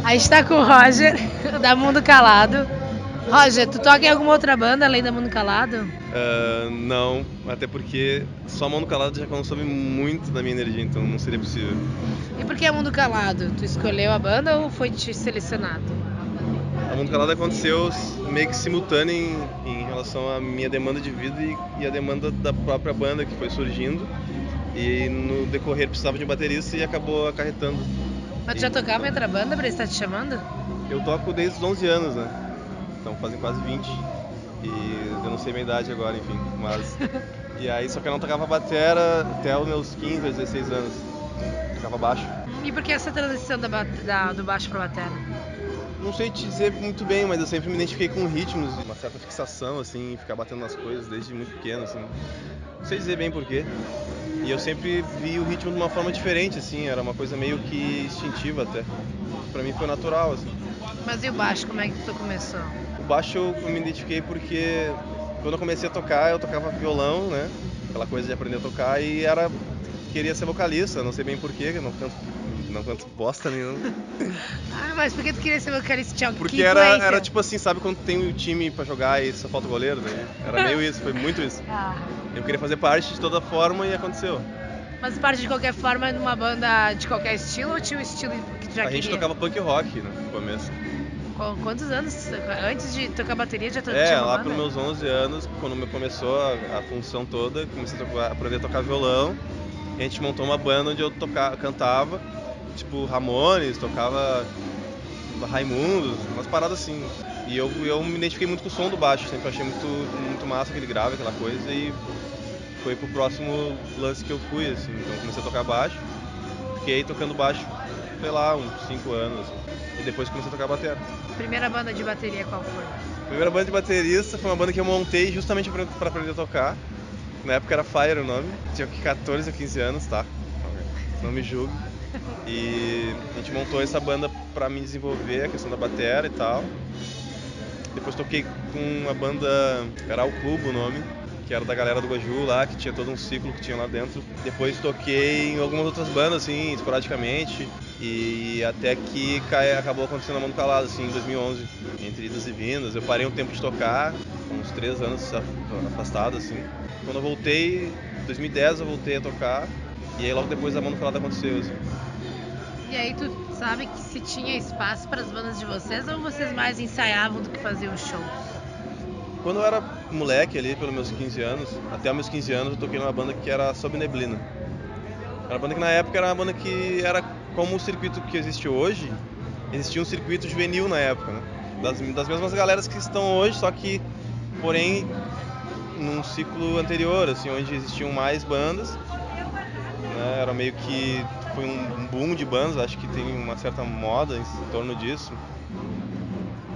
A gente tá com o Roger, da Mundo Calado. Roger, tu toca em alguma outra banda além da Mundo Calado? Não, até porque só Mundo Calado já consome muito da minha energia, então não seria possível. E por que Mundo Calado? Tu escolheu a banda ou foi te selecionado? A Mundo Calado aconteceu meio que simultâneo em relação à minha demanda de vida e a demanda da própria banda que foi surgindo. E no decorrer precisava de um baterista e acabou acarretando. Mas tu já tocava em outra banda pra ele estar te chamando? Eu toco desde os 11 anos, né? Então fazem quase 20. E eu não sei minha idade agora, enfim. Mas. E aí, só que eu não tocava batera até os meus 15 ou 16 anos. Tocava baixo. E por que essa transição do baixo pra batera? Não sei te dizer muito bem, mas eu sempre me identifiquei com ritmos, uma certa fixação, assim, ficar batendo nas coisas desde muito pequeno, assim. Não sei dizer bem porquê. E eu sempre vi o ritmo de uma forma diferente, assim, era uma coisa meio que instintiva até. Pra mim foi natural, assim. Mas e o baixo, como é que tu começou? O baixo eu me identifiquei porque quando eu comecei a tocar, eu tocava violão, né? Aquela coisa de aprender a tocar e queria ser vocalista, não sei bem porquê, não canto bosta nenhuma. Ah, mas por que tu queria ser vocalista? Tinha Porque era tipo assim, sabe quando tem um time pra jogar e só falta o goleiro? Né? Era meio isso, foi muito isso. Eu queria fazer parte de toda forma e aconteceu. Mas parte de qualquer forma numa banda de qualquer estilo ou tinha um estilo que tu já queria? A gente tocava punk rock no começo. Quantos anos? Antes de tocar bateria já tinha uma lá banda? pelos meus 11 anos, quando começou a função toda, comecei a aprender a tocar violão. A gente montou uma banda onde eu cantava, tipo Ramones, tocava Raimundos, umas paradas assim. E eu me identifiquei muito com o som do baixo, sempre achei muito massa aquele grave, aquela coisa, e foi pro próximo lance que eu fui, assim. Então eu comecei a tocar baixo, fiquei tocando baixo, sei lá, uns 5 anos, assim, e depois comecei a tocar bateria. Primeira banda de bateria qual foi? A primeira banda de baterista foi uma banda que eu montei justamente pra aprender a tocar. Na época era Fire o nome, tinha 14 ou 15 anos, tá? Não me julgue. E a gente montou essa banda pra me desenvolver, a questão da bateria e tal. Depois toquei com uma banda, era o Cubo o nome, que era da galera do Guaju lá, que tinha todo um ciclo que tinha lá dentro. Depois toquei em algumas outras bandas, assim, esporadicamente. E até que acabou acontecendo a Mundo Calado, assim, em 2011, entre idas e vindas. Eu parei um tempo de tocar, uns 3 anos afastado, assim. Quando eu voltei, em 2010 eu voltei a tocar, e aí logo depois a Mundo Calado aconteceu, assim. E aí tu sabe que se tinha espaço para as bandas de vocês ou vocês mais ensaiavam do que faziam shows? Quando eu era moleque ali, pelos meus 15 anos, até os meus 15 anos eu toquei numa banda que era Sob Neblina. Era uma banda que na época era uma banda que era como o circuito que existe hoje, existia um circuito juvenil na época, né? Das mesmas galeras que estão hoje, só que, porém, num ciclo anterior, assim, onde existiam mais bandas, né? Era meio que foi um boom de bandas, acho que tem uma certa moda em torno disso.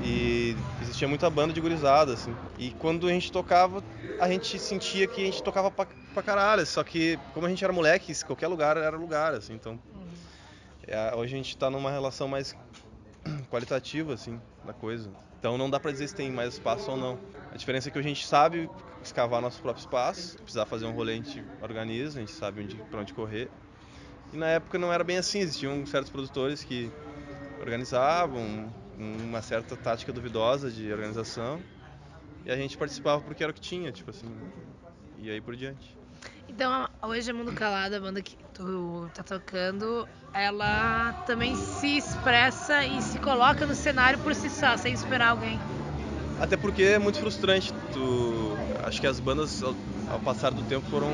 E existia muita banda de gurizada, assim. E quando a gente tocava, a gente sentia que a gente tocava pra caralho. Só que, como a gente era moleque, qualquer lugar era lugar, assim. Então, hoje a gente tá numa relação mais qualitativa, assim, da coisa. Então não dá pra dizer se tem mais espaço ou não. A diferença é que a gente sabe escavar nosso próprio espaço. Se precisar fazer um rolê, a gente organiza, a gente sabe pra onde correr. E na época não era bem assim. Existiam certos produtores que organizavam, uma certa tática duvidosa de organização, e a gente participava porque era o que tinha, tipo assim, e aí por diante. Então, hoje a Mundo Calado, a banda que tu tá tocando, ela também se expressa e se coloca no cenário por si só, sem esperar alguém. Até porque é muito frustrante, acho que as bandas ao passar do tempo foram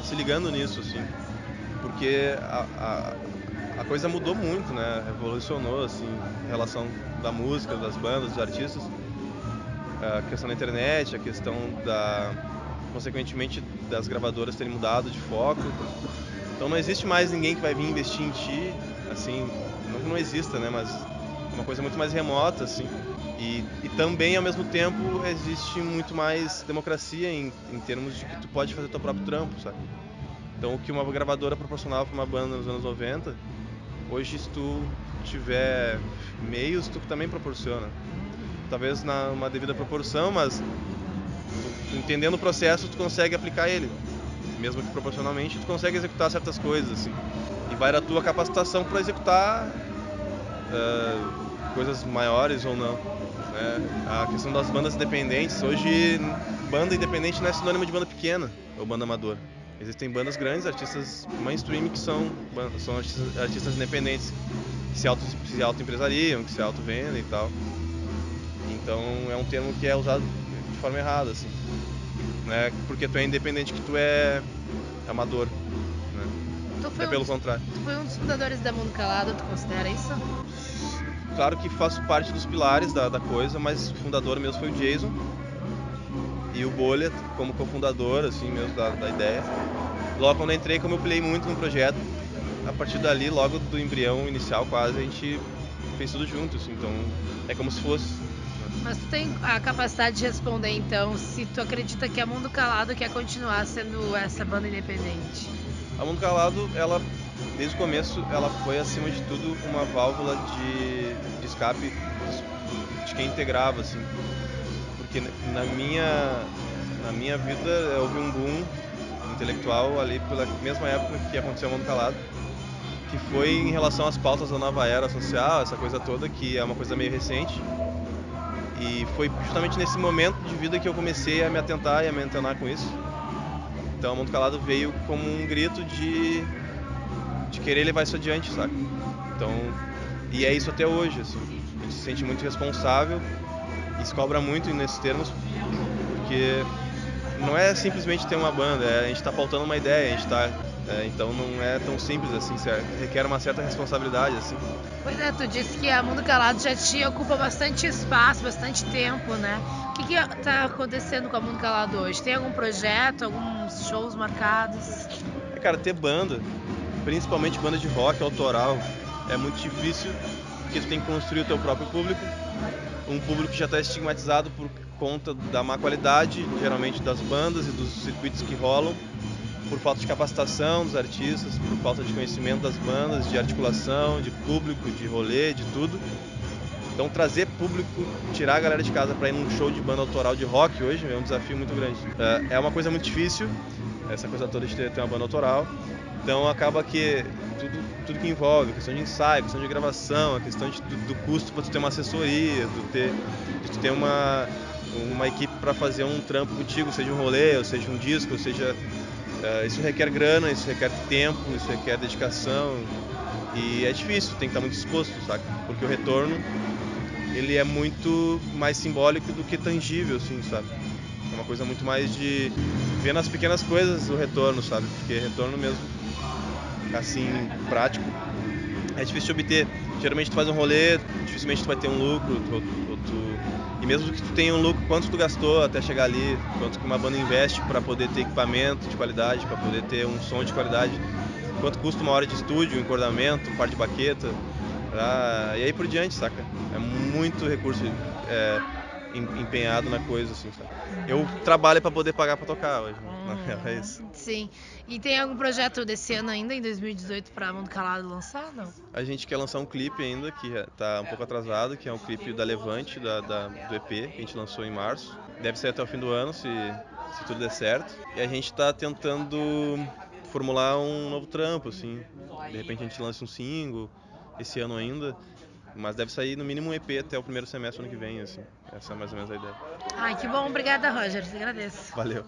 se ligando nisso, assim, porque a coisa mudou muito, né, revolucionou, assim, a relação da música, das bandas, dos artistas, a questão da internet, a questão consequentemente das gravadoras terem mudado de foco. Então não existe mais ninguém que vai vir investir em ti, assim, não que não exista, né, mas é uma coisa muito mais remota, assim. E também, ao mesmo tempo, existe muito mais democracia em termos de que tu pode fazer teu próprio trampo, sabe? Então o que uma gravadora proporcionava para uma banda nos anos 90, hoje se tu tiver meios, tu também proporciona. Talvez numa devida proporção, mas entendendo o processo, tu consegue aplicar ele. Mesmo que proporcionalmente, tu consegue executar certas coisas, assim. E vai da tua capacitação para executar coisas maiores ou não. A questão das bandas independentes, hoje banda independente não é sinônimo de banda pequena ou banda amadora. Existem bandas grandes, artistas mainstream que são artistas independentes, que se auto-empresariam, que se auto-vendem e tal. Então é um termo que é usado de forma errada, assim. Não é porque tu é independente que tu é amador, né? É pelo contrário. Tu foi um dos fundadores da Mundo Calado, tu considera isso? Claro que faço parte dos pilares da coisa, mas o fundador mesmo foi o Jason e o Bolha como cofundador, assim mesmo, da ideia. Logo quando eu entrei, como eu pilhei muito no projeto, a partir dali, logo do embrião inicial quase, a gente fez tudo junto, assim, então é como se fosse. Mas tu tem a capacidade de responder, então, se tu acredita que a Mundo Calado quer continuar sendo essa banda independente? A Mundo Calado, ela, desde o começo, ela foi, acima de tudo, uma válvula de escape de quem integrava, assim. Porque na minha vida, houve um boom intelectual ali pela mesma época que aconteceu o Mundo Calado, que foi em relação às pautas da nova era social, essa coisa toda, que é uma coisa meio recente. E foi justamente nesse momento de vida que eu comecei a me atentar e a me antenar com isso. Então, o Mundo Calado veio como um grito de querer levar isso adiante, saca? Então, e é isso até hoje, assim. A gente se sente muito responsável e se cobra muito nesses termos, porque não é simplesmente ter uma banda, a gente tá pautando uma ideia, a gente tá... então não é tão simples assim, requer uma certa responsabilidade, assim. Pois é, tu disse que a Mundo Calado já te ocupa bastante espaço, bastante tempo, né? O que tá acontecendo com a Mundo Calado hoje? Tem algum projeto, alguns shows marcados? Cara, ter banda, principalmente banda de rock autoral, é muito difícil, porque tu tem que construir o teu próprio público, um público que já está estigmatizado por conta da má qualidade, geralmente das bandas e dos circuitos que rolam, por falta de capacitação dos artistas, por falta de conhecimento das bandas, de articulação, de público, de rolê, de tudo. Então trazer público, tirar a galera de casa para ir num show de banda autoral de rock hoje é um desafio muito grande. É uma coisa muito difícil, essa coisa toda de ter uma banda autoral. Então acaba que tudo que envolve, a questão de ensaio, a questão de gravação, a questão do custo para tu ter uma assessoria, de tu ter uma equipe para fazer um trampo contigo, seja um rolê, ou seja um disco, ou seja... isso requer grana, isso requer tempo, isso requer dedicação e é difícil, tem que estar muito disposto, sabe? Porque o retorno, ele é muito mais simbólico do que tangível, assim, sabe? É uma coisa muito mais de ver nas pequenas coisas o retorno, sabe? Porque retorno mesmo, assim, prático, é difícil de obter. Geralmente tu faz um rolê, dificilmente tu vai ter um lucro, e mesmo que tu tenha um lucro, quanto tu gastou até chegar ali, quanto que uma banda investe para poder ter equipamento de qualidade, para poder ter um som de qualidade, quanto custa uma hora de estúdio, um encordamento, um par de baqueta, e aí por diante, saca? É muito recurso empenhado na coisa, assim, sabe? Eu trabalho para poder pagar para tocar hoje, né? É isso. Sim. E tem algum projeto desse ano ainda, em 2018, pra Mundo Calado lançar, não? A gente quer lançar um clipe ainda, que tá um pouco atrasado, que é um clipe da Levante, do EP, que a gente lançou em março. Deve ser até o fim do ano, se tudo der certo. E a gente tá tentando formular um novo trampo, assim. De repente a gente lança um single esse ano ainda, mas deve sair no mínimo um EP até o primeiro semestre do ano que vem, assim. Essa é mais ou menos a ideia. Ai, que bom. Obrigada, Roger. Agradeço. Valeu.